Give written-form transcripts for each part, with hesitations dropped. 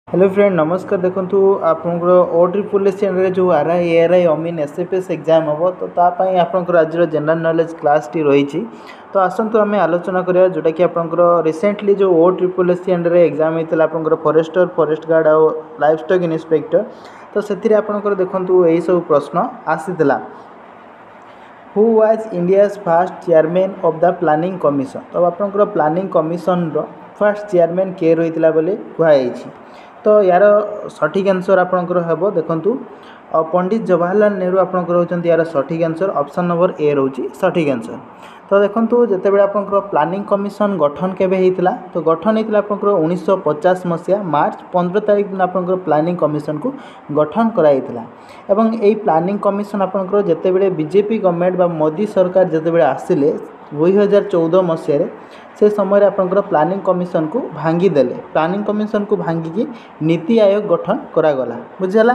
Hello friend नमस्कार। देखो आपंकर ओ ट्रिपल एस जो R I A R I अमीन एस एफ एस एग्जाम हम तो तापाई आपंकर आज जनरल नॉलेज क्लास टी रही। तो आसतु आम आलोचना करा जोटा कि आपंकर रिसेंटली जो ओ ट्रिपल एस एग्जाम होता है फॉरेस्टर फॉरेस्ट गार्ड आउ लाइफ स्टॉक इन्स्पेक्टर। तो से आपंकर देखो यही सब प्रश्न आसीला। Who was India's first chairman of the planning commission. तो आपंकर प्लानिंग कमिशन रो फर्स्ट चेयरमैन किए रही बोली कहुई। तो यार सठिक आंसर आपंकर हम देखूँ पंडित जवाहरलाल नेहरू आपंकर होती यार सठिक आंसर ऑप्शन नंबर ए रोचे सठिक आंसर। तो देखो जितेबाला आपंकर प्लानिंग कमिशन गठन केबे होता तो गठन होता आपंकर 1950 मसीहा मार्च 15 तारिख दिन आपंकर प्लानिंग कमिशन को गठन कराइला। एवं यही प्लानिंग कमिशन आपंकर जितेबाला बीजेपी गवर्नमेंट बा मोदी सरकार जितेबाला आसिले 2014 मसीह से समय आपंकर प्लानिंग कमिशन को भांगीदेले। प्लानिंग कमिशन को भांगिकी नीति आयोग गठन करागला बुझीगला।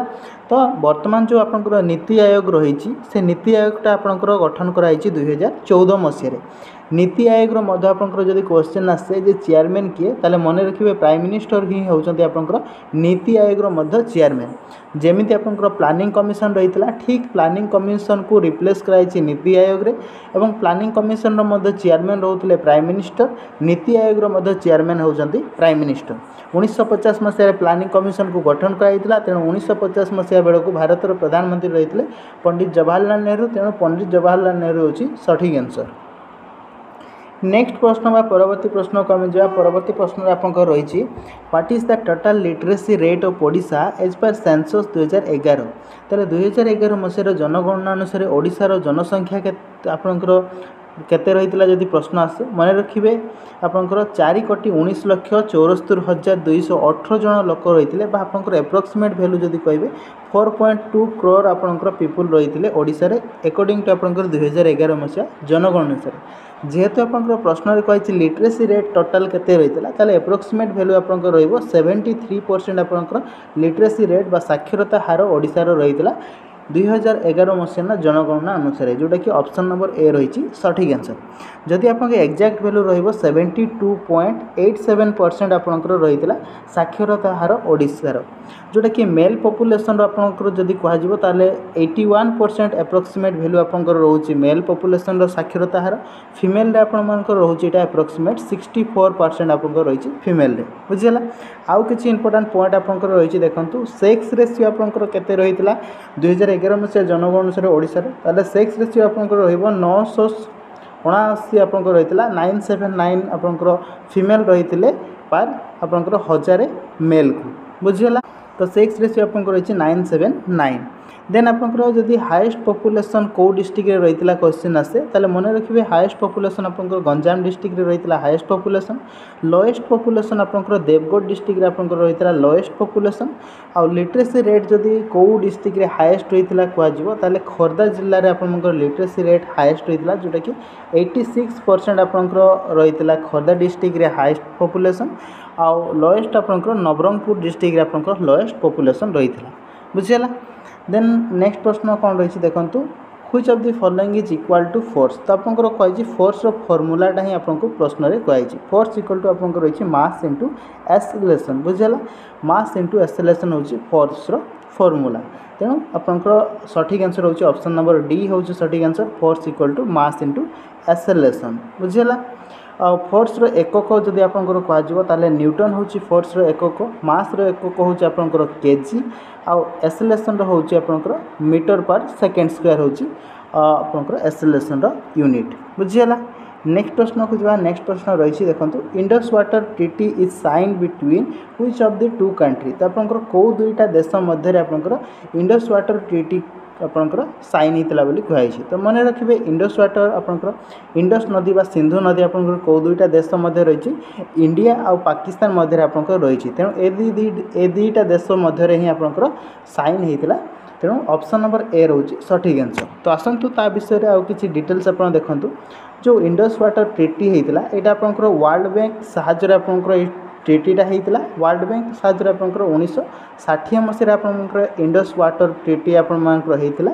तो वर्तमान जो आपंकर नीति आयोग रही से नीति आयोगटा आपंकर गठन कराई 2014 मसीह। नीति आयोग आपंकर जदि क्वेश्चन आसे जे चेयरमैन किए ताले मन रखिए प्राइम मिनिस्टर ही होउछन्ति आपंकर नीति आयोग चेयरमैन। जेमिति आपंकर प्लानिंग कमिशन रही ठीक प्लानिंग कमिशन को रिप्लेस कराई नीति आयोग रे। एवं प्लानिंग कमिशन चेयरमैन रोते prime minister, NITI Aayog chairman होउछन्ति prime minister. 1950 मसीह प्लानिंग कमिशन को गठन कराइला। तेणु 1950 मसीहा बेलू भारतर प्रधानमंत्री रही पंडित जवाहरलाल नेहरू। तेणु पंडित जवाहरलाल नेहरू होची सठिक आंसर। नेक्स्ट प्रश्न बा परवर्ती प्रश्न को आम जा। परवर्ती प्रश्न आपंकर रही what is the total literacy rate of Odisha as per census 2011। तेरे 2011 मसीहार जनगणना अनुसार ओडिशार जनसंख्या आपंकर केते रही जदि प्रश्न आसे मन रखिए आपंकर 4,19,74,218 जन लोक रही आपंकर एप्रोक्सीमेट भैल्यू जदि कहे 4.2 करोड़ आपंकर पीपुल रही ओडिशा रे अकॉर्डिंग टू आपंकर 2011 मसीहा जनगणना अनुसार। जेहेतु आपंकर प्रश्न कही लिटरेसी रेट टोटाल केते रही है एप्रोक्सीमेट भैल्यू आपंकर रही 73% आपंकर लिटरेसी रेट बा साक्षरता हार ओडिशार रही 2011 मसीहा जनगणना अनुसार जोटा कि ऑप्शन नंबर ए रही सठिक आंसर। जदि आप एक्जाक्ट भैल्यू रही 72.87% आपंकर रही साक्षरता हार ओडिशार। जोटा कि मेल पॉपुलेशन आपंकर जदि कह ताले 81% एप्रोक्सीमेट भैल्यू आपंकर रोचे मेल पॉपुलेशन साक्षरता हार। फीमेल आपंकर रोचे एप्रोक्सीमेट 64% आपंकर रही फीमेल रे बुझीगला। आउ किसी इंपोर्टेंट पॉइंट आपंकर रही देखो सेक्स रेशियो आपंकर केते रही 2011 मसीहा जनगणना अनुसार ओडिशा रे सेक्स रेशियो आपंकर रही 979 आपंकर रही 979 आपंकर फीमेल रही पर आपंकर 1000 मेल को बुझीगला। तो सेक्स रेशियो आपंकर रही 979। देन आपंकर जदि हाईएस्ट पॉपुलेशन को डिस्ट्रिक्ट रे रही क्वेश्चन आसे ताले मन रखिए हाईएस्ट पॉपुलेशन आपंकर गंजाम डिस्ट्रिक्ट रे रही हाईएस्ट पॉपुलेशन। लोएस्ट पॉपुलेशन आपंकर देवगढ़ डिस्ट्रिक्ट रे आपंकर रही लोएस्ट पॉपुलेशन। आउ लिटरेसी रेट जदि को डिस्ट्रिक्ट रे हाईएस्ट रही कह ताले खोर्धा जिल्ला रे आपंकर लिटरेसी रेट हाईएस्ट रही जोटा कि 86% आपंकर रही खोर्धा डिस्ट्रिक्ट रे हाईएस्ट पॉपुलेशन। आउ लोएस्ट आपंकर नवरंगपुर डिस्ट्रिक्ट रे आपंकर लोएस्ट पॉपुलेशन रही बुझीगला। देन नेक्स्ट प्रश्न कौन रही देखो which of the following is equal to force. तो आपंकर कही फोर्स रो फॉर्मूलाटा ही आपको प्रश्न में कही फोर्स इक्वल टू आपंकर रही मास इंटू एक्सेलरेशन बुझीगला। मास इंटू एक्सेलरेशन होची फोर्स रो फॉर्मूला। तेणु आपंकर सठिक आंसर होची ऑप्शन नंबर डी होची सठिक answer force equal to mass into acceleration बुझीगला। फोर्स रो एकक जदि आपंकर कह ताले न्यूटन होची फोर्स रो एकक। मास रो एकक होची आपंकर केजी। आउ एक्सेलरेशन रो होची आपंकर मीटर पर सेकेंड स्क्वायर होची आपंकर एक्सेलरेशन रो यूनिट बुझीगला। नेक्स्ट प्रश्न को जवा। नेक्स्ट प्रश्न रही देखो Indus water treaty is sine between which of the two country. तो आपंकर को दुईटा देश मध्य आपंकर इंडस वाटर ट्रीटी आपंकर साइन होता बोली कहुई। तो मन रखिए इंडस वाटर आपंकर इंडस नदी बा सिंधु नदी आपंकर को दुईटा देश मध्य रही इंडिया आउ पाकिस्तान मध्य आपंकर रही। तेणु ए दुईटा देश मध्य ही आपंकर साइन होता। तेणु ऑप्शन नंबर ए रोचे सठिक आंसर। तो आसतु ता विषय आउ किसी डिटेल्स आप देखु जो इंडस वाटर ट्रीटी होता यहाँ आपंकर वर्ल्ड बैंक साहाय्य आपंकर ट्रिटीटा होता वर्ल्ड बैंक साहाय्य आपंकर 1960 मसीह आपंकर इंडस वाटर ट्रिटी आपंकर होता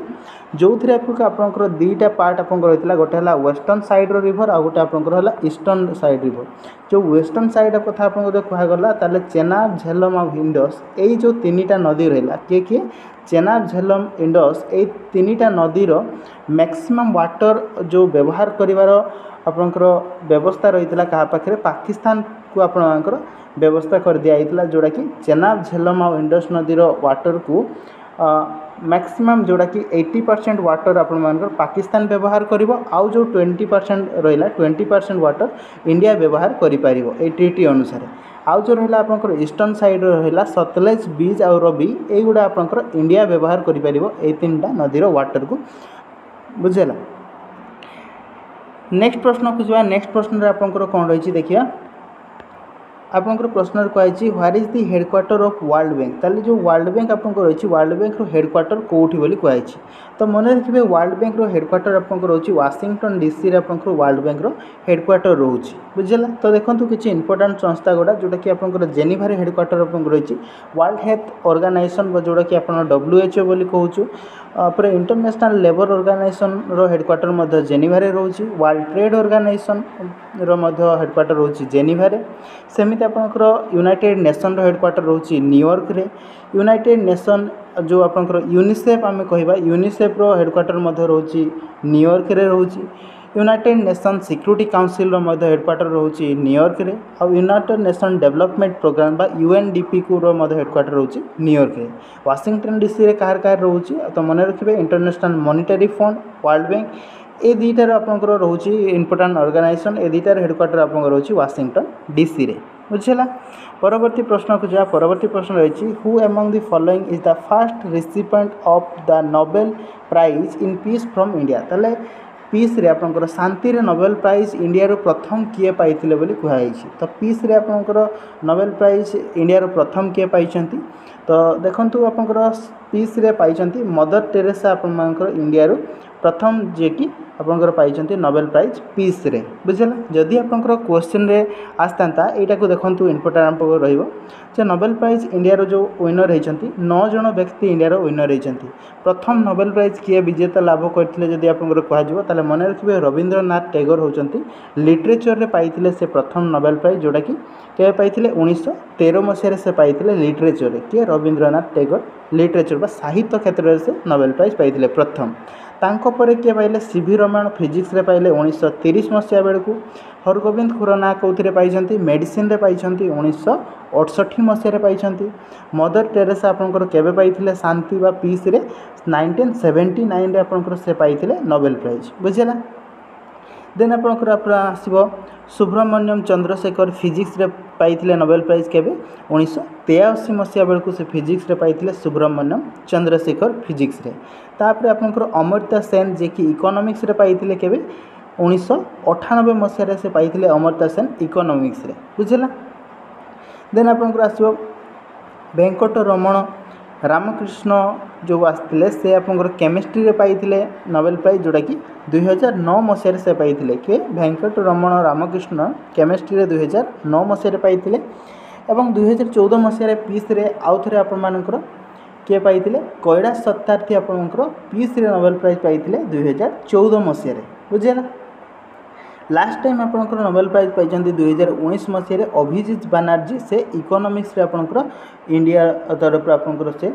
जो थी आपंकर दुईटा पार्ट आपंकर होता गोटे है वेस्टर्न साइड रिवर आ गोटे आपंकर है ईस्टर्न साइड रिवर जो वेस्टर्न साइड कथा आपको कहगला ताले चेनाब झेलम और इंडस यही जो तीनटा नदी रहा किए किए चेनाब झेलम इंडस ये तीनटा नदीर मैक्सिमम वाटर जो व्यवहार करिवार आपंकर व्यवस्था रही क्या पाखे पाकिस्तान को आपंकर व्यवस्था कर दिया जोड़ा कि चेनाब झेलम और इंडस नदीर वाटर को मैक्सिमम जोड़ा कि 80% वाटर आपंकर पाकिस्तान व्यवहार करिवो आउ जो 20% रहा 20% वाटर इंडिया व्यवहार करिपार ए ट्रिटी अनुसार आउ जो रहा आपंकर ईस्टर्न साइड रहा सतलेज बीज और रवि युड़ा आपंकर इंडिया व्यवहार करिपार ए तीन टा नदीर वाटर को बुझेला। नेक्स्ट प्रश्न को जावा नेक्स्ट प्रश्न आपंकर कौन रही देखिए आपंकर प्रश्न कही what is the headquarter of world bank ताले जो वर्ल्ड बैंक आपंकर रही वर्ल्ड बैंक हेडक्वार्टर कौटी बोली कही तो मन रखिए वर्ल्ड बैंक हेडक्वार्टर आपंकर रही वाशिंगटन डीसी आपंकर वर्ल्ड बैंक हेडक्वार्टर रोचे बुझेगा। तो देखो किसी इंपोर्टाट संस्था गुड़ा जोटा कि आपंकर जेनेवा हेडक्वार्टर आपंकर रही वर्ल्ड हेल्थ ऑर्गेनाइजेशन जोटा कि आप WHO बोली कहूँ पर international labour organization headquarter Geneva रोचे वर्ल्ड ट्रेड ऑर्गेनाइजेशन हेडक्वार्टर रोचे जेनेवा सेमती आपंकर यूनाइटेड नेशन हेडक्वार्टर रोचे न्यूयॉर्क रे यूनाइटेड नेशन जो आपंकर यूनिसेफ आम कह यूनिसेफ हेडक्वार्टर रोचे न्यूयॉर्क रे रोचे United Nation Security Council headquarter रोचे न्यूयॉर्क रे और यूनाइटेड नेशन डेवलपमेंट प्रोग्राम बा UNDP को हेडक्वार्टर रोचे न्यूयॉर्क रे वाशिंगटन डीसी रे कहार कहार रोचे तो मन रखिए International Monetary Fund World Bank ए दुईटार आपंकर रोचे इंपोर्टाट ऑर्गेनाइजेशन ए दुईटार हेडक्वार्टर आपंकर रोचे वाशिंगटन डीसी रे बुझेगा। परवर्ती प्रश्न को जा परवर्ती प्रश्न रही who among the following is the first recipient of the Nobel prize in peace from India ताले पीस रे आपंकर शांति रे नोबेल प्राइज इंडिया रो प्रथम किए पाइथिले बोली कहै तो पीस रे आपंकर नोबेल प्राइज इंडिया रो प्रथम किए पाइछंती तो देखंतु आपंकर पीस रे पाइछंती मदर टेरेसा आपंकर इंडिया रो प्रथम जे कि आपंकर पाइछंती नोबेल प्राइज पीस रे बुझला। जदि आपंकर क्वेश्चन रे आस्तांता एटा को देखंतु इंपोर्टेंट आपको रहिबो जे नोबेल प्राइज इंडिया रो जो विनर रहिछंती 9 जण व्यक्ति इंडिया रो विनर रहिछंती प्रथम नोबेल प्राइज किए विजेता लाभ करथिले जदि आपंकर कहा जिवो ताले मन रखिबे रविंद्रनाथ टैगोर होचंती लिटरेचर रे पाइथिले से प्रथम नोबेल प्राइज जोटा कि के पाइथिले 1913 मसीह से पाइथिले लिटरेचर रे के रविंद्रनाथ टैगोर लिटरेचर बा साहित्य क्षेत्र से नोबेल प्राइज पाइथिले प्रथम तांको परे किए पाइले सीवी रमण फिजिक्स रे पाइले 1930 मसीहा बेलू हरगोविंद खुराना कौथिरे पाइछंती मेडिसिन रे पाइछंती 1968 मसीहा रे पाइछंती मदर टेरेसा आपनकर केबे पाइथिले शांति बा पीस रे 1979 रे आपनकर से पाइथिले नोबेल प्राइज बुझेला। देन आपनकर आसीबो सुब्रमण्यम चंद्रशेखर फिजिक्स रे पाइथिले नोबेल प्राइज केबे 1983 मसीहा बेलू से फिजिक्स रे पाइथिले सुब्रमण्यम चंद्रशेखर फिजिक्स रे तापर आपनकर अमर्त्य सेन जे कि इकोनॉमिक्स रे पाइथिले केबे 1998 मसीहा से पाइथिले अमर्त्य सेन इकोनॉमिक्स रे बुझेला। देन आपनकर आसीबो वेंकट रमण रामकृष्ण जो आसते से आपंकर केमिस्ट्री रे पाइथिले नोबेल प्राइज जोटा कि 2009 मसीह से पाइथिले के वेंकट रमण रामकृष्ण केमिस्ट्री रे 2009 मसीह पाइथिले एवं 2014 मसीह पीस रे आउ थरे आपण मानकर के पाइथिले कैलाश सत्यार्थी आपंकर पीस रे नोबेल प्राइज पाइथिले 2014 मसीह रे बुझेला। लास्ट टाइम आपंकर नोबेल प्राइज पाइछंती 2019 मसीह अभिजीत बनर्जी से इकोनॉमिक्स रे आपंकर इंडिया तरफ आपंकर से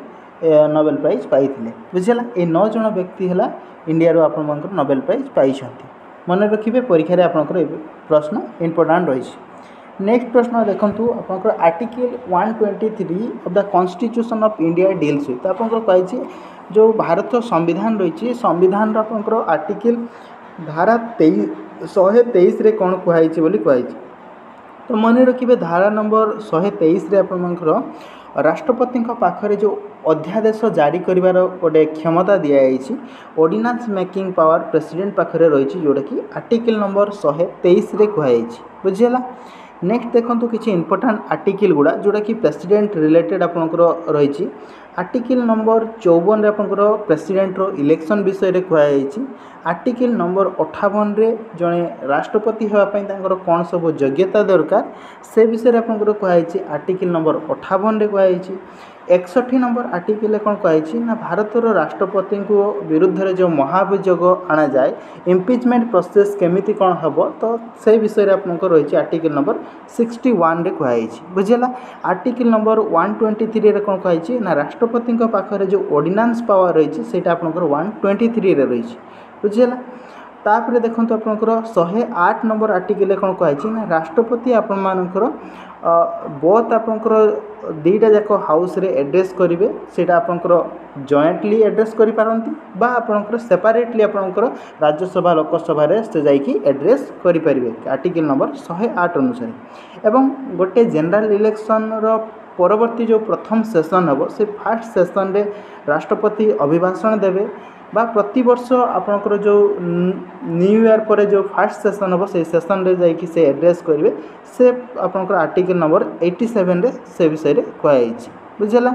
नोबेल प्राइज पाइथिले बुझेला। ए 9 जण व्यक्ति हला इंडिया रो आपंकर नोबेल प्राइज पाइछंती मन रखिबे परीक्षा रे आपंकर प्रश्न इंपोर्टेंट रही। नेक्स्ट प्रश्न देखंतु आपंकर article 123 of the constitution of India deals with आपंकर कहि जो भारत संविधान रही संविधान आपंकर आर्टिकल धारा 123 रे कौन कहई बोली कहई तो मन रखिए धारा नंबर 123 रे आपंकर राष्ट्रपति पाखरे जो अध्यादेश जारी करिवार गोटे क्षमता दि जाइए ऑर्डिनेंस मेकिंग पावर प्रेसिडेंट पाखरे रही जोटा कि आर्टिकल नंबर 123 रे कहई बुझेला। नेक्स्ट देखो किसी इंपोर्टाट आर्टिकल गुड़ा जोड़ा कि प्रेसिडेंट रिलेटेड आपंकर रही आर्टिकल नंबर 54 आपंकर प्रेसिडेंट रो इलेक्शन विषय कहुई आर्टिकल नंबर 58 रे जड़े राष्ट्रपति होगापाई कौन सब योग्यता दरकार से विषय आपंकर कहुई आर्टिकल नंबर 58 रे कहुई 61 नंबर आर्टिकल कौन कहुई ना भारतर राष्ट्रपति को विरुद्ध रे जो महाभियोग आना जाए इम्पिचमेंट प्रोसेस केमिति कौन हम तो से विषय आपंकर रही आर्टिकल नंबर 61 रे कहुई बुझेगा आर्टिकल नंबर 123 रे कौन कहुई ना राष्ट्रपति पाखे जो ऑर्डिनेंस पावर रही है आपंकर 123 रे रही बुझेगा तापर देखो आपंकर 108 नंबर आर्टिकल कौन कहुई ना राष्ट्रपति आपंकर बोथ आपंकर दुईटा जाक हाउस रे एड्रेस करेंगे सेटा आपंकर जॉइंटली एड्रेस करि पारंती बा आपंकर सेपरेटली आपंकर राज्यसभा लोकसभा रे से जाइकी एड्रेस करि परिबे आर्टिकल नंबर 108 अनुसार एवं गोटे जनरल इलेक्शन रो परवर्ती जो प्रथम सेशन हम से फास्ट सेशन रे राष्ट्रपति अभिभाषण देवे बा प्रति वर्ष आपंकर जो न्यू ईयर पर जो फास्ट सेशन हम से सेशन रे जाइकी से एड्रेस करेंगे से आपंकर आर्टिकल नंबर 87 रे से विषय रे कहुई बुझेगा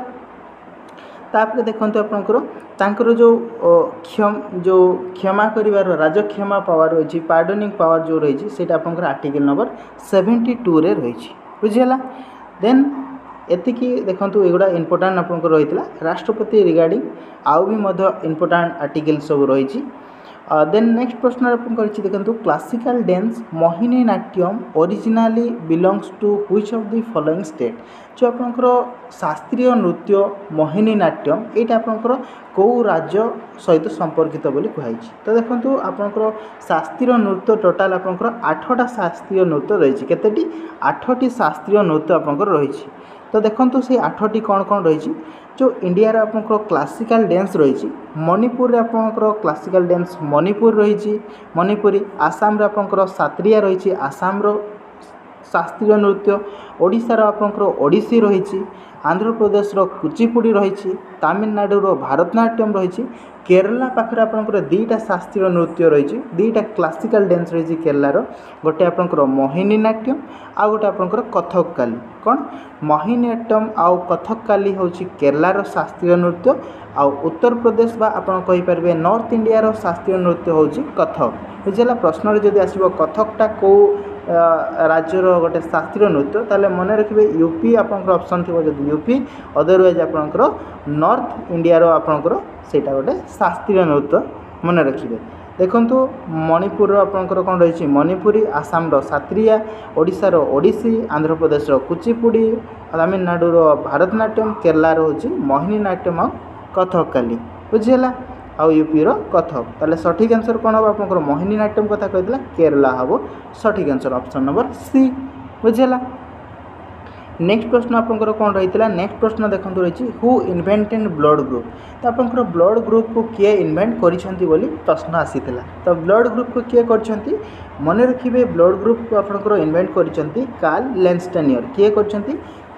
तापर देखते आपंकर जो क्षमा कर राजक्षमा पावर रही पार्डनिंग पावर जो रही है आपंकर आर्टिकल नंबर 72 रे रही बुझेगा देन एतिकी देखंतु एगुड़ा इंपोर्टाट आपंकर रही राष्ट्रपति रिगार्डिंग आउ भी इंपोर्टाट आर्टिकल सब रही देन नेक्स्ट प्रश्न अपन देखो classical dance Mohiniyattam originally belongs to which of the following state जो आपंकर शास्त्रीय नृत्य मोहिनी नाट्यम यहाँ आपंकर कौ राज्य सहित संपर्कित बोली कहुई तो देखो आपंकर शास्त्रीय नृत्य टोटाल आपंकर 8टा शास्त्रीय नृत्य रही केतेटी 8टी शास्त्रीय नृत्य आपंकर रही तो देखो से 8टी कौन कौन रही जो इंडिया रे आपंकर क्लासिकल डांस रही मणिपुर रे आपंकर क्लासिकल डांस मणिपुर रही मणिपुरी आसाम रे आपंकर सात्रिया रही आसाम रो शास्त्रीय नृत्य ओडिशा रो आपंकर ओडिसी रही आंध्र प्रदेश रो कुचिपुड़ी रही तमिलनाडु रो भारतनाट्यम रही केरला पाखे आपंकर दुईटा शास्त्रीय नृत्य रही दुईटा क्लासिकल डांस रही केरला रो गोटे आपंकर मोहिनी नाट्यम आ गोटे आपंकर कथकली कौन मोहिनीअट्टम आउ कथकली हूँ केरला रो शास्त्रीय नृत्य आउ उत्तर प्रदेश बा आपन कहि परबे नॉर्थ इंडिया रो शास्त्रीय नृत्य हूँ कथक बुझेगा प्रश्न जदि आसो कथकटा कौ राज्यर गोटे शास्त्रीय नृत्य ताले मन रखिए यूपी आपंकर ऑप्शन थी जब यूपी अदरवाइज आपंकर नॉर्थ इंडिया रो आपंकर सेटा गोटे शास्त्रीय नृत्य मन रखिए देखंतु मणिपुर आपंकर कौन रही मणिपुरी आसाम रो सात्रिया ओडिशा रो ओडिसी आंध्र प्रदेश रो कुचिपुड़ी तमिलनाडु रो भारतनाट्यम केरला रो होची मोहिनी नाट्यम और कथकली बुझेगा आउ यूपी रो कथक ताले सठिक आंसर कौन हम आपंकर मोहिनी नाट्यम कथा कहला केरला हम सठिक आंसर ऑप्शन नंबर सी बुझेगा नेक्स्ट प्रश्न आपंकर कौन रही है नेक्स्ट प्रश्न देखो रही हु इन्वेंटेड ब्लड ग्रुप तो आपंकर ब्लड ग्रुप को किए इन्वेंट करिसेंती बोली प्रश्न आसीथिला तो ब्लड ग्रुप को किए करछंती मन रखिबे ब्लड ग्रुप को आपंकर इन्वेंट करिसेंती कार्ल लैंस्टेनियर किए करछंती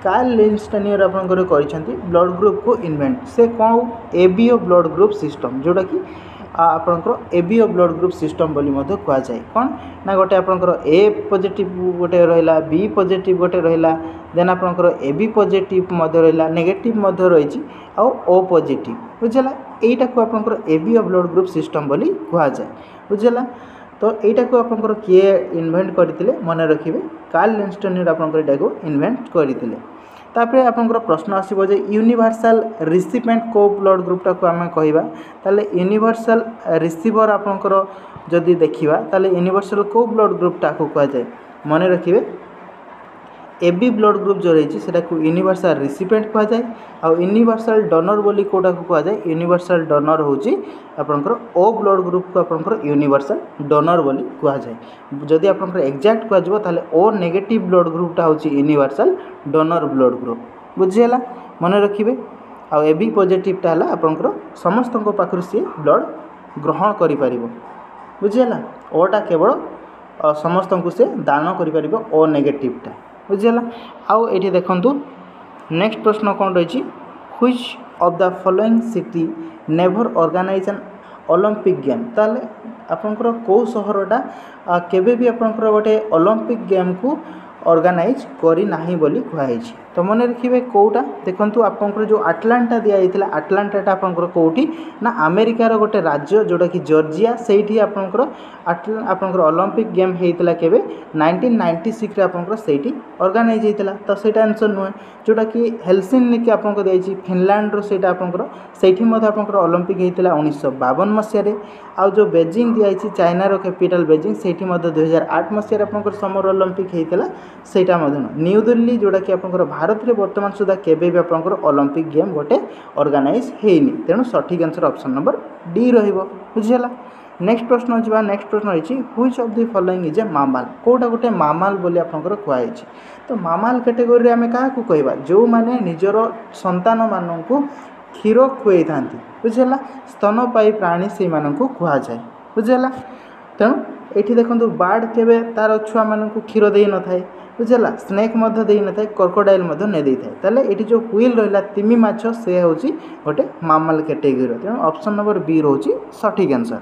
कार्ल लैंस्टेनियर आपंकर करिसेंती ब्लड ग्रुप को इन्वेंट से कौन एबीओ ब्लड ग्रुप सिस्टम जोटा कि आपंकर एबीओ ब्लड ग्रुप सिस्टम बोली मध्य कह जाए कौन ना गोटे आपंकर ए पॉजिटिव गोटे रहिला बी पॉजिटिव गोटे रहिला देन आपंकर एबी पॉजिटिव मध्य रहिला नेगेटिव मध्य रही आ ओ पॉजिटिव बुझेगा एटा को आपंकर एबीओ ब्लड ग्रुप सिस्टम बोली कह जाए बुझेगा तो यहाँ को आपंकर किए इन्वेंट करते मन रखिए कार्ल लैंस्टेनियर आपंकर एटा को इन्वेंट करते तापर आपंकर प्रश्न आसो जे यूनिवर्सल रिसिपेंट को ब्लड ग्रुपटा को आम कहवा ताले यूनिवर्सल रिसीवर आपंकर जदि देखा ताले यूनिवर्सल को ब्लड ग्रुपटा को कह जाए मन रखिए एबी ब्लड ग्रुप जो रही है को यूनिवर्सल रिसिपेंट कह जाए आउ यूनिवर्सल डोनर बोली कोटा को कह जाए यूनिवर्सल डोनर होची आपंकर ओ ब्लड ग्रुप को आपंकर यूनिवर्सल डोनर बोली कह जाए जदि आपंकर एक्जाक्ट कह ताले ओ नेगेटिव ब्लड ग्रुपटा होची यूनिवर्सल डोनर ब्लड ग्रुप बुझीगला मन रखिए आउ एबी पॉजिटिवटा है आपंकर समस्त पाखु सी ब्लड ग्रहण करि परिबो बुझीगला ओटा केवल समस्त को से दान करि परिबो ओ नेगेटिवटा बुझीगला आउ एठी देखंतु नेक्स्ट प्रश्न कौन रही which of the following city never organize an Olympic game ताले आपंकर कौ सहरटा केबे भी आपंकर गोटे ओलंपिक गेम को ऑर्गेनाइज करी नाही बोली कहुई। तो मन रखिए कौटा देखो आपंकर जो आटलांटा दिया आटलांटा आपंकर कौटी ना अमेरिकार गोटे राज्य जोटा कि जॉर्जिया से आपंकर ओलंपिक गेम होता केवे 1996 आपंकर से ऑर्गेनाइज होता। तो सही आंसर नुहे जोटा कि हेलसिंकी आपको दिखाई फिनलैंड रोटा आपंकर से आपंकर ओलंपिक होता 1952 मसीह। आउ जो बेजिंग दिखाई चाइनार कैपिटल बेजिंग से 2008 मसीह आपंकर समर ओलंपिक होता सेटा न्यू दिल्ली जोटा कि आपंकर भारत में बर्तमान सुधा केबे भी आपंकर ओलंपिक गेम गोटे ऑर्गेनाइज होइनी। तेणु सठिक आंसर ऑप्शन नंबर डी रहिबो। बुझिला। नेक्स्ट प्रश्न होइबा नेक्स्ट प्रश्न होइछि which of the following is a mammal. कोटा गोटे मामाल बोली आपंकर कुआई। तो मामाल कैटेगरी रे आमे काहा को कहबा जो माने निजर संतान माननकु क्षीर खुआई थांती। बुझिला। स्तनपायी प्राणी से माननकु कुआ जाय। बुझिला। तेणु एठी देखंतु बार्ड केबे तार छुआ माननकु क्षीर देई न थाए। बुझेगा। स्नेक मध्य दे न थाए क्रोकोडाइल मध्य ने दे थाए। ताले एठी जो व्हील रहिला तिमी माछ से होची गोटे मामल कैटेगरी। तेणु ऑप्शन नंबर बी रोची सठिक आंसर।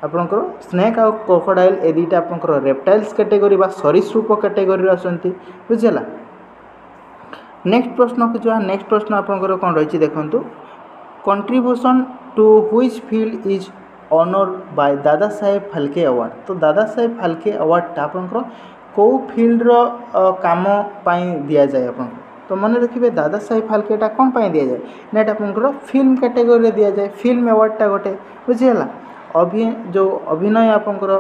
आपनकर स्नेक और क्रोकोडाइल ए दुईटा आपनकर रेप्टाइल्स कैटेगरी बा सरीसृप कैटेगरी आसंती। बुझेला। नेक्स्ट प्रश्न को जो नेक्स्ट प्रश्न आपनकर कोन रहिछि देखंतु contribution to which field is honour by Dada Saheb Phalke award. तो दादा साहेब फाल्के अवार्ड आपनकर कौ फील्ड काम दि जाए आप। तो मन रखिए दादा साहेब फाल्केटा कौन पाई दि जाए ना आपंकर फिल्म कैटेगरी दि जाए फिल्म अवार्डटा गोटे। बुझीगला। जो अभिनय आपंकर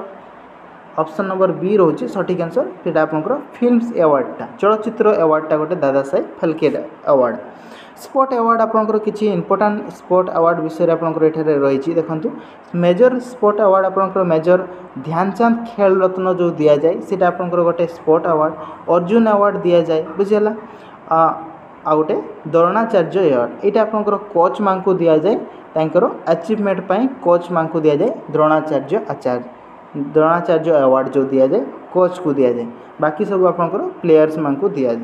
ऑप्शन नंबर बी रोचे सठिक आंसर सेटा आपंकर फिल्म्स अवार्डटा चलचित्र अवार्डटा गोटे दादा Saheb Phalke award. Sport award आपंकर किसी इंपोर्टाट स्पोर्ट अवार्ड विषय आपंकर एठारे रही देखंतु मेजर स्पोर्ट अवार्ड आपंकर मेजर ध्यानचंद खेल रत्न जो दि जाए सीटा आपंकर गोटे स्पोर्ट अवार्ड। अर्जुन अवार्ड दि जाए। बुझीगला। आ गोटे द्रोणाचार्य अवार्ड यहाँ आपंकर कोच मान को दि जाए तांकर अचीवमेंट पाई कोच मान को दि जाए द्रोणाचार्य अवार्ड जो दि जाए कोच को दि जाए। बाकी सब आपंकर प्लेयर्स मान को दि जाए।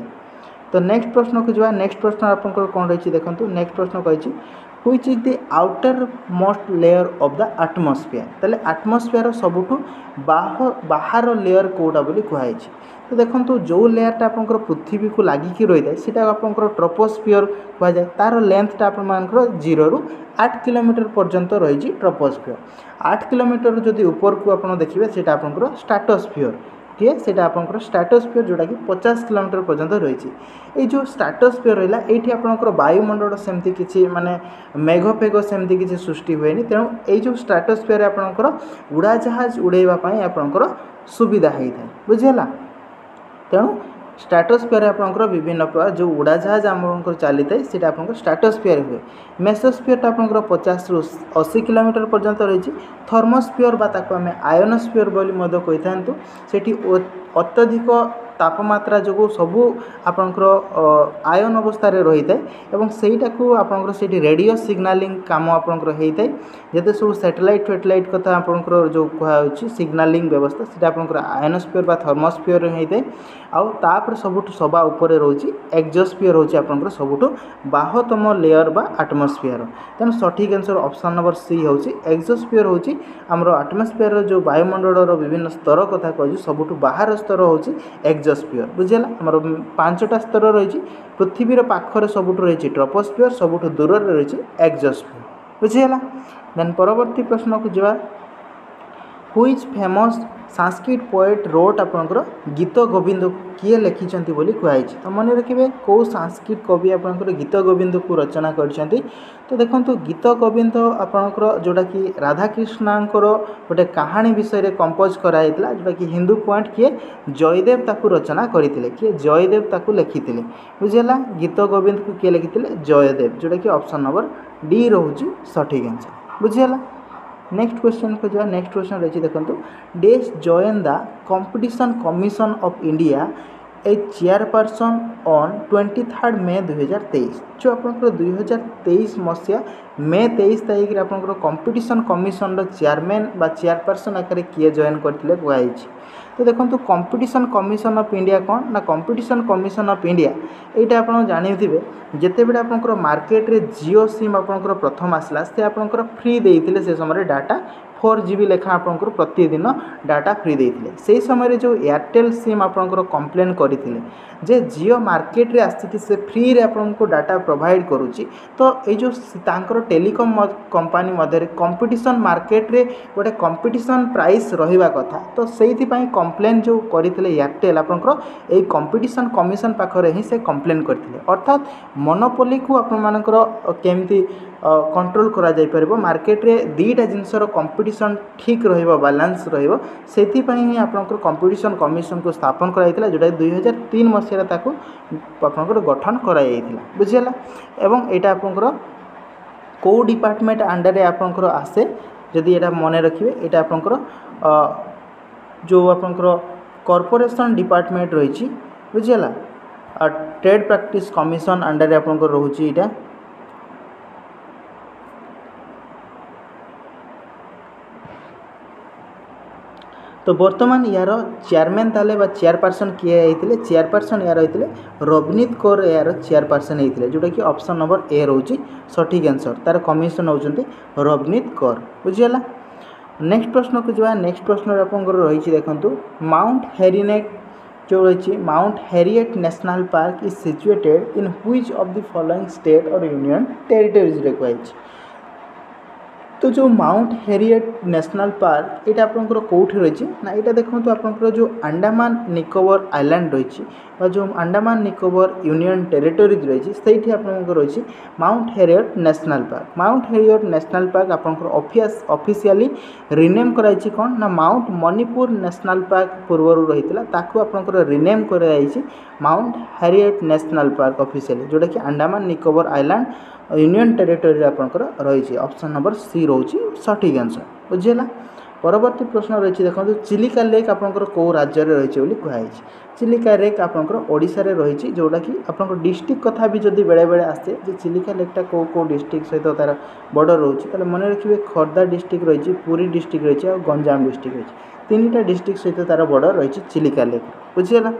तो नेक्स्ट प्रश्न को जो नेक्स्ट प्रश्न आपंकर कौन रही देखो नेक्स्ट प्रश्न कही which is the outer most layer of the atmosphere. ताले एटमॉस्फेयर सबुठु बाहर लेयर कोटा बोली कहुई। तो देखो जो लेयरटा आपंकर पृथ्वी को लागिकी रही है सीटा आपंकर ट्रोपोस्फियर कह जाए। तार लेंथटा आपंकर 0 ରୁ 8 किलोमीटर पर्यंत रही ट्रोपोस्फियर। 8 किलोमीटर जदि ऊपर को आप देखिए सीटा आपंकर स्ट्राटोस्फियर किए सीटा आपंकर स्ट्राटोस्फियर जोटा कि 50 किलोमीटर पर्यंत रही। ये जो स्ट्राटोस्फियर रहा ये आपंकर वायुमंडल सेमती किसी माने मेघफेघ सेमती किसी सृष्टि हुए। तेणु ये जो स्ट्राटोस्फियर आपंकर उड़ाजाहाज उड़ाइवाई आपंकर सुविधा होता है। बुझीगला। तेणु स्ट्राटोस्फियर आपंकर विभिन्न प्रकार जो उड़ाजाहाज आमर चली था सीटा आपंकर स्ट्राटोस्फियर हुए। मेसोस्फियर आपंकर 50 ରୁ 80 किलोमीटर पर्यंत रही। थर्मोस्फियर बा ताको आमे आयोनोस्फियर बोली मध्य कहि थांतु सेठी अत्यधिक तापमात्रा जो सबू आपंकर आयन अवस्था रही है और सहीटा को आपंकर सेठी रेडियो सिग्नालिंग काम आपंकर होता है। जते सब सैटेलाइट फेटेलाइट कथा आपंकर जो कहुच्छी सिग्नालिंग व्यवस्था सीटा आपंकर आयोनोस्फियर बा थर्मोस्फियर होता है। आउ तापर सबुठ सभा उपर रोचे एक्जोस्फियर होची आपंकर सबुठ बाहतम लेयर बा एटमॉस्फियर। तेणु सठिक आंसर ऑप्शन नंबर सी होची एक्जोस्फियर होची हमरो एटमॉस्फियर जो वायुमंडल विभिन्न स्तर कथा कहू सबुठ बाहर स्तर होची एक्जोस्फियर। बुझेगा। हमरो 5टा स्तर रही पृथ्वीर पाखरे सबुठ रही ट्रोपोस्फियर सबुठ दूर रही एक्जोस्फियर। बुझेगा। देन परवर्ती प्रश्न को जावा which famous Sanskrit poet wrote आपंकर गीत गोविंद किए लिखिं बोली कहुई। तो मन रखिए कौ संस्कृत कवि आपंकर गीत गोविंद को रचना करछंती। तो देखो गीत गोविंद आपंकर जोटा कि राधाकृष्णकर गोटे कहानी विषय कंपोज कराइला जोटा कि हिंदू पोएट किए जयदेव ताकू रचना करते किए जयदेव ताकू लिखिते। बुझेगा। गीत गोविंद को किए लिखिते जयदेव जोटा कि ऑप्शन नंबर डी रोची सठिक आंसर। बुझेगा। नेक्स्ट क्वेश्चन को जो नेक्स्ट क्वेश्चन रही देखो days join the competition commission of India A chairperson on 23 मई 2023। जो आपंकर 2023 मसीहा मे 23 तारीख आपंकर कंपटीशन कमिशन चेयरमैन बा चेयरपर्सन आकार किए जॉइन करते कहुई। तो देखो कंपटीशन कमिशन ऑफ इंडिया कौन ना कंपटीशन कमिशन ऑफ इंडिया यहाँ आप जानते जिते बड़े आपंकर मार्केट रे जियो सिम आपंकर प्रथम आसला से आपंकर फ्री देते से समय डाटा 4GB लेखा आपंकर प्रतिदिन डाटा फ्री देते से समय जो एयरटेल सिम आपंकर कंप्लेन करते जे जियो मार्केट रे आसिक से फ्री रे आपको डाटा प्रोवाइड करुच्ची। तो ये जो टेलीकॉम कंपनी मध्य कंपटीशन मार्केट रे गोटे कंपटीशन प्राइस रहिबा कथा। तो से कंप्लेन जो करते एयरटेल आपंकर ये कंपटीशन कमिशन पाखरे ही से कंप्लेन करते अर्थात मोनोपोली को आपंकर केमती कंट्रोल करा जाय परिबो मार्केट रे दीटा जिनसर कंपटीशन ठीक रहिबो बैलेंस रहिबो सेथिपई ही आपनकर कंपटीशन कमिशन को स्थापन कराइतिला जोटा 2003 मसीहा ताको आपनकर गठन कराइतिला बुझियला। एवं एटा आपनकर को डिपार्टमेंट अंडर रे आपनकर आसे जदि एटा मने रखिबे एटा आपनकर जो आपनकर कॉर्पोरेशन डिपार्टमेंट रहिछि बुझियला। ट्रेड प्रैक्टिस कमिशन अंडर रे आपनकर रहउछि एटा। तो बर्तमान यार चेयरमैन ताले बा चेयरपर्सन किए होते चेयरपर्सन यार होते रवनीत कौर यार चेयरपर्सन होते जोटा कि ऑप्शन नंबर ए रोचे सठिक आंसर तार कमिशन होती रवनीत कौर बुझीगला। नेक्स्ट प्रश्न को जावा। नेक्स्ट प्रश्न आप रही देखो माउंट हेरिनेट जो रही mount Harriet national park is situated in which of the following state और यूनियन टेरिटरीज रे कहुई। तो जो माउंट हेरिएट नेशनल पार्क ये आपंकर कौटी रही ना यहाँ देखो आपंकर जो अंडमान निकोबर आइलैंड रही जो अंडमान निकोबर यूनियन टेरिटरीज रही से आपंकर रही mount Harriet national park. Mount Harriet national park आपंकर ऑफिशियली रिनेम कराई कौन ना माउंट मणिपुर नेशनल पार्क पूर्व रही ताकू आपंकर रिनेम कराई mount Harriet national park officially जोटा कि Andaman Nicobar island union territory आपंकर रही। ऑप्शन नंबर सी रोची सठिक आंसर बुझीगला। परवर्ती प्रश्न रही देखो चिलिका लेक आपंकर कौ राज्य में रही कहुई। चिलिका लेक आपंकर ओडिशा रे रही जोटा कि आपंकर डिस्ट्रिक्ट कथा भी जदि बेले बेले आसे जे चिलिका लेकटा कौ डिस्ट्रिक्ट सहित तार बॉर्डर रोचे मन रखिए खोर्धा डिस्ट्रिक्ट रही पुरी डिस्ट्रिक्ट रही और गंजाम डिस्ट्रिक्ट रही तीन डिस्ट्रिक्ट सहित तार बॉर्डर रही चिलिका लेक बुझीगला।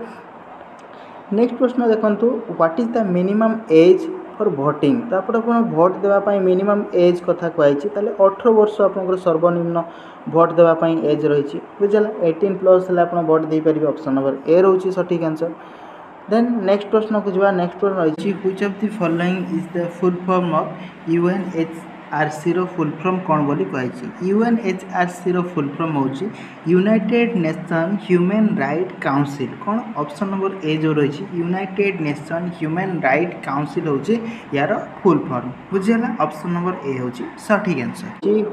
नेक्स्ट प्रश्न देखो what is the minimum age for voting. तो आप भोट देवाई मिनिमम एज कथा कहुई 18 वर्ष आप सर्वनिम्न भोट देवाई एज रही बुझेगा। 18+ आप भोट दे पारे ऑप्शन नंबर ए रोचे सठिक आंसर। देन नेक्स्ट प्रश्न को जावा। नेक्स्ट प्रश्न रही which of the following is the full form of UNHRC रो फुल फॉर्म कौन बोली कहुई। UNHRC रो फुल फॉर्म होची United Nation Human Right Council कौन ऑप्शन नंबर ए जो रही United Nation Human Right Council होची यार फुल फॉर्म बुझीगला। ऑप्शन नंबर ए होची सठिक answer.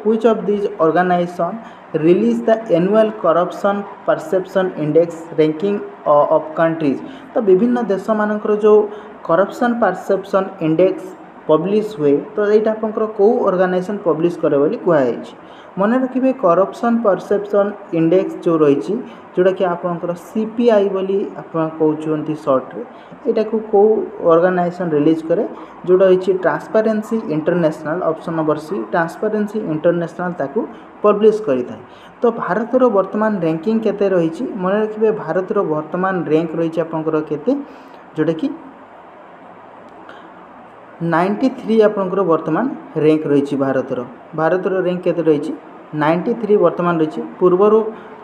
Which of this organisation release the annual corruption perception index ranking of countries. तो विभिन्न देश मानकर जो करप्शन परसेप्शन इंडेक्स पब्लिश हुए तो यहाँ आपंकर कौ ऑर्गेनाइजेशन पब्लिश करे बोली कहुई। मन रखिए करप्शन परसेप्शन इंडेक्स जो रही जोटा कि आपंकर CPI बोली आप कहते सर्ट यहाँ को कौ ऑर्गेनाइजेशन रिलीज करे जोटा रही transparency international option number C transparency international ताकू पब्लिश करें। तो भारतर वर्तमान रैंकिंग केते रही मन रखिए भारतर वर्तमान रैंक रही आपंकर केते जोटा कि 93 आपंकर वर्तमान रैंक रही भारतर रैंक केते रही 93 वर्तमान रही पूर्वर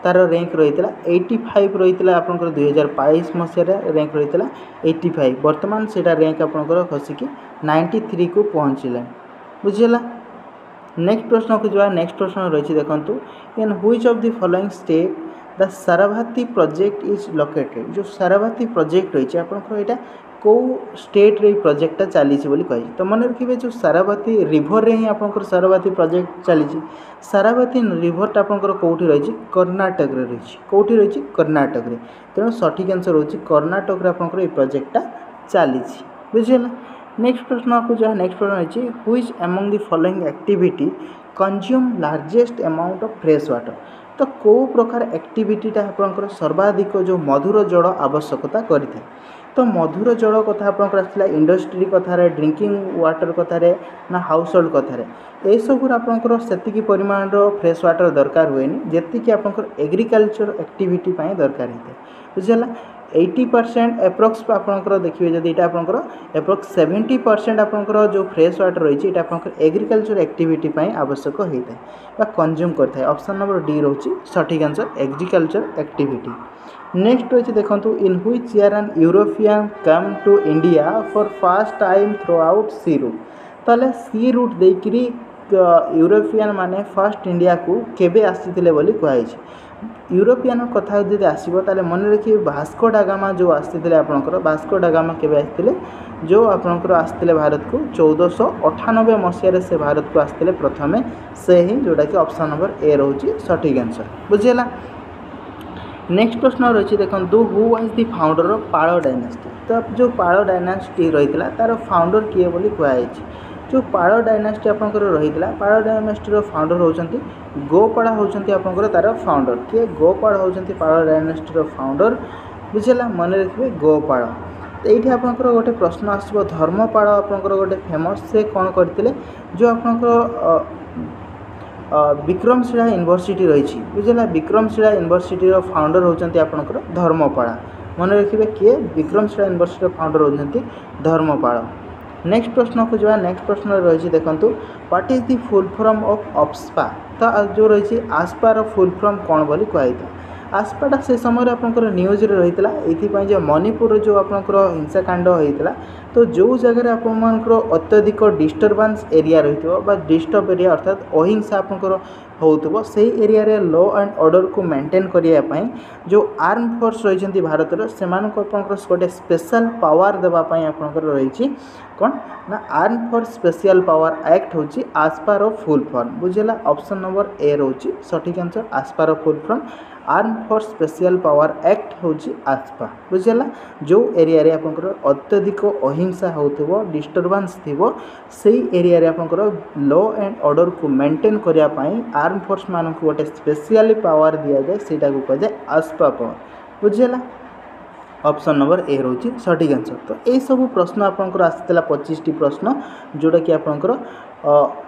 तार रैंक रही 85 रही आपंकर 2022 मसीह रैंक रही 85 वर्तमान से रैंक आपंकर खसिकी 93 को पहुँचला बुझीगला। नेक्स्ट प्रश्न को जावा। नेक्स्ट प्रश्न रही देखो in which of the following state the Sarabhati project is located. जो साराभाती प्रोजेक्ट रही आपंकर यहाँ कौ स्टेट रे प्रोजेक्टा चली बोली कही। तो मन रखिए जो साराभाती रिभर रे ही आपंकर साराभाती प्रोजेक्ट चली साराभाती रिभरटा आपंकर कौटी रही कर्नाटक रे रही कौटी रही कर्नाटक रे तेणु सठिक आंसर होची कर्नाटक रे आपंकर ये प्रोजेक्टा चली बुझीगला। नेक्स्ट प्रश्न को जो नेक्स्ट प्रश्न रही which among the following activity consume largest amount of fresh water. तो कौ प्रकार एक्टिविटीटा आपंकर सर्वाधिक जो मधुर जल आवश्यकता करें तो मधुर जल कथा आपंकर आसाला इंडस्ट्री कथार ड्रिंकिंग वाटर कथार ना हाउस होल्ड कथार यू आपंकर से परिमाण फ्रेश वाटर दरकार हुए जी आपंकर एग्रीकल्चर एक्टिविटी दरकार होता है बुझीगला 80% एप्रोक्स आपंकर देखिए जब यहाँ आपंकर एप्रोक्स 70% आपंकर जो फ्रेश वाटर रही है आपंकर एग्रीकल्चर एक्टिविटी आवश्यक होता है कंज्यूम करता है ऑप्शन नंबर डी रोचे सठिक आंसर एग्रीकल्चर एक्टिविटी। नेक्स्ट रही देखो in which year an European come to India for first time throughout sea route ताले सी रूट देकरी यूरोपियन माने फर्स्ट इंडिया को केबे आसीथिले बोली कहै छै यूरोपियन कथा जब आसो ताले मन रखिए भास्को डागामा जो आसते आपंकर भास्को डागामा केबे आसते जो आपंकर आसते भारत को 1498 मसीह से भारत को आसते प्रथमे से ही जोटा कि ऑप्शन नंबर ए रोचे सठिक आंसर बुझीगला। नेक्स्ट प्रश्न रही देखो who was the founder of Pal dynasty तो जो पाल डायनास्टी रही तार फाउंडर किए बोली कहै जो पाल डायनास्टी आपंकर रही पाल डायनास्टी फाउंडर होती गोपाल होती आपंकर तार फाउंडर किए गोपाल होती पाल डायनास्टी फाउंडर बुझेगा मन रखिए गोपाल। तो ये आपंकर गोटे प्रश्न आसो धर्मपाल आपंकर गोटे फेमस से कौन करते जो आपंकर विक्रमशिला यूनिवर्सिटी रही बुझेगा विक्रमशिला यूनिवर्सिटी फाउंडर होती आपंकर धर्मपाल मन रखिए किए विक्रमशिला यूनिवर्सिटी फाउंडर होती धर्मपाल। नेक्स्ट प्रश्न को जब नेक्स्ट प्रश्न रही देखो what is the full form of AFSPA तो जो रही आस्पार फुल फॉर्म कौन बोली कहता आस्पाटा से समय आपंकर न्यूज रही है जो मणिपुर जो आपंकर हिंसाकांड होता तो जो जगह आपंकर अत्यधिक डिस्टर्बांस एरिया रही डिस्टर्ब एरिया अर्थात अहिंसा आपंकर हो से एरिया रे लॉ एंड ऑर्डर को मेंटेन करने जो आर्म फोर्स रही भारत से गोटे स्पेशल पावर देवाई आपंकर रही कौन ना arm force special power act हूँ आस्पार फुल फॉर्म बुझेगा ऑप्शन नंबर ए रोचे सठिक आंसर आस्पार full form arm force special power act हूँ आस्पा बुझेगा जो एरिया रे आपंकर अत्यधिक अहिंसा हो डिस्टर्बांस थी से एरिया रे आपंकर लॉ एंड ऑर्डर को मेंटेन करने आर्म फोर्स मान को गोटे स्पेशली पावर दि जाए से कहुए आस्पा पावर बुझेगा ऑप्शन नंबर ए रोचे सठिक आंसर। तो यही सब प्रश्न आपंकर आसाला 25टी प्रश्न जोटा कि आपंकर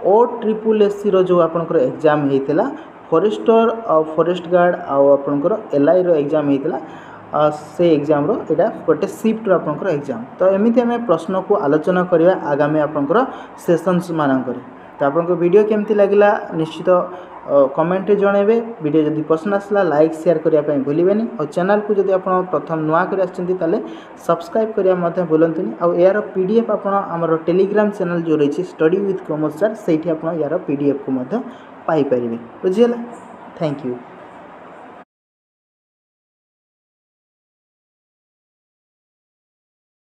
OSSC जो आपंकर एग्जाम होता फॉरेस्टर फॉरेस्ट गार्ड आपंकर LI रो एग्जाम होता से एग्जाम रो एटा गोटे शिफ्ट आपंकर एग्जाम। तो एमती आम प्रश्न को आलोचना करवा आगामी आपंकर सेशंस मानक। तो आपको वीडियो केमती लगिला निश्चित कमेंट रे जनइबे वीडियो जदि पसंद आसला लाइक शेयर करने भूलें और चैनल को जदि आप प्रथम नुआ कर सब्सक्राइब करने भूलुनि आउ यार PDF आमर टेलीग्राम चैनल जो रही स्टडी विथ कॉमर्स सर से यार PDF को पाइपर बुझीगला। Thank you.